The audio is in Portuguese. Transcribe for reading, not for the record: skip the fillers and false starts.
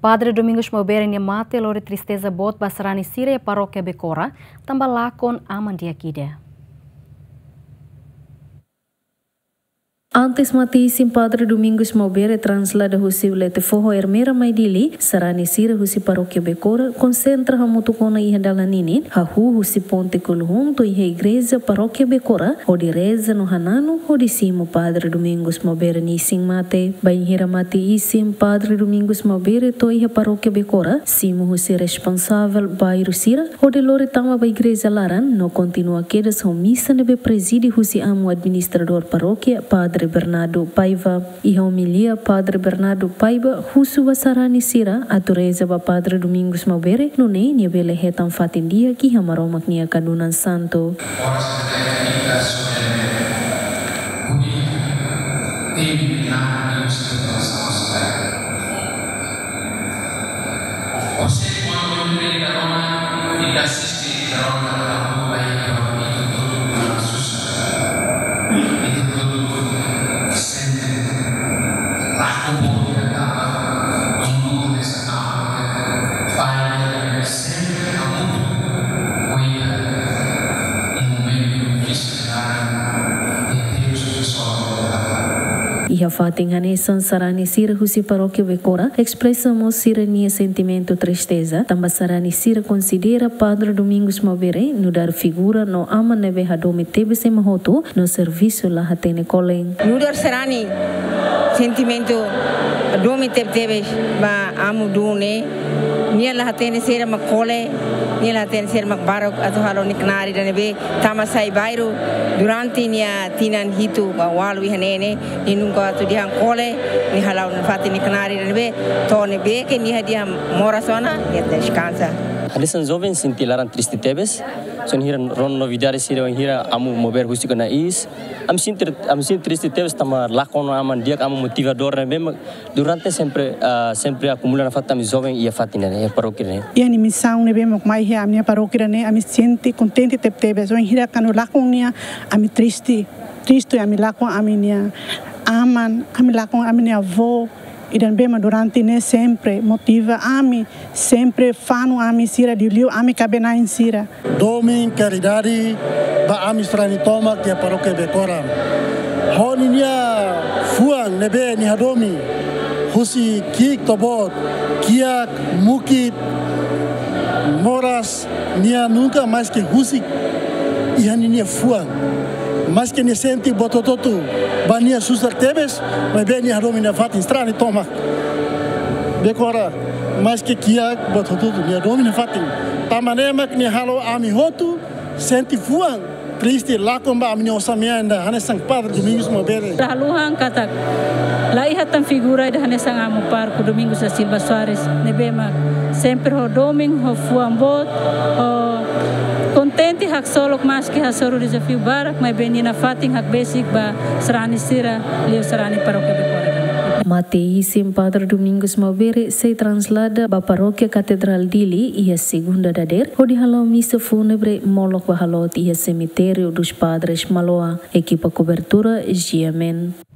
Padre Domingos Mobere mate lori tristeza bot basarani sire paróquia Becora, tambah lakon aman dia kide. Antes mati sim Padre Domingos Mobere translada husi ulete forro ermera maidili, sarani sira husi paróquia Becora, concentra hamutukona iha dalanini, hahu husi ponte kuluhum to iha igreja paróquia Becora, odi reza no hanano, odi simo Padre Domingos Mobere ni sing mate, bainhira mati isim Padre Domingos Mobere to iha paróquia Becora, simo husi responsável bairro sira, odi lori tama ba igreja laran, no continua queda são missa nebe preside husi amo administrador paróquia, Padre Bernardo Paiva, e homilia Padre Bernardo Paiva, husu wasarani sira, atureza ba Padre Domingos Mobere, nune nia bele hetam fatindia ki hamaromak nia kadunan santo. Iha fating hanesan sarani sira husi paróquia Becora, expressamos sira nia sentimento tristeza, tambah sarani sira considera Padre Domingos Mobere no dar figura no ama nebe hadome tebe se mahoto no serviço la hatene koleng. No dar sarani sentimento dome tebe ba amu dune nia la hatene sira makole nia la hatene sira makbarok atau halo niknari dan nebe tamasai bairo durante nia tinan hitu ba walu hanene ni nungko atu diang kole ni halau fati ni kenari dan nebe to nebe ke ni hadia morasona ni descansa. Hadesan jovem sintilaran triste tebes, son hira ron novidade sira hira amu mover husi kena is. Am sintir triste tebes tama lakon aman dia amu motivador nebe durante sempre acumulando fata mi jovem ia fatina ne paróquia ne. Ia ni missão nebe mak mai hia amnia paróquia ne ami senti contente tebes on hira kanu lakon nia ami triste ami lakon aminia aman ami lakon aminia avó. E também durante né sempre motiva ami sempre fano ami sira diu ami cabena in sira. Domin caridade ba ami strani toma que paróquia Becora. Honi nia fuang nebe ni hadomi husi kik tobot kiak mukit moras nia nunca mais que husi e hani nia fuang. Mas que ne senti botototu bania susar tebes mas bem ni hadomi na fatin strani toma Becora mas que kiak botototu ni hadomi na fatin tamanemak ni halo ami hotu senti fuang triste lakomba ami osamianda hanesang Padre Domingos Mobere laluhan katak lai hatan figura da hanesang amo parco Domingos da Silva Soares nebema sempre ho doming ho fuang bot contente hak solok mas que hasoro desafio barak mas bem na fatin hak basic ba sarani sira leo sarani paróquia Becora. Mati isim Padre Domingos Mobere se translada ba paróquia Catedral Dili ia segunda dader, odi halau missa fúnebre molok ba halot ia cemitério dos Padres Maloa, equipa cobertura GMN.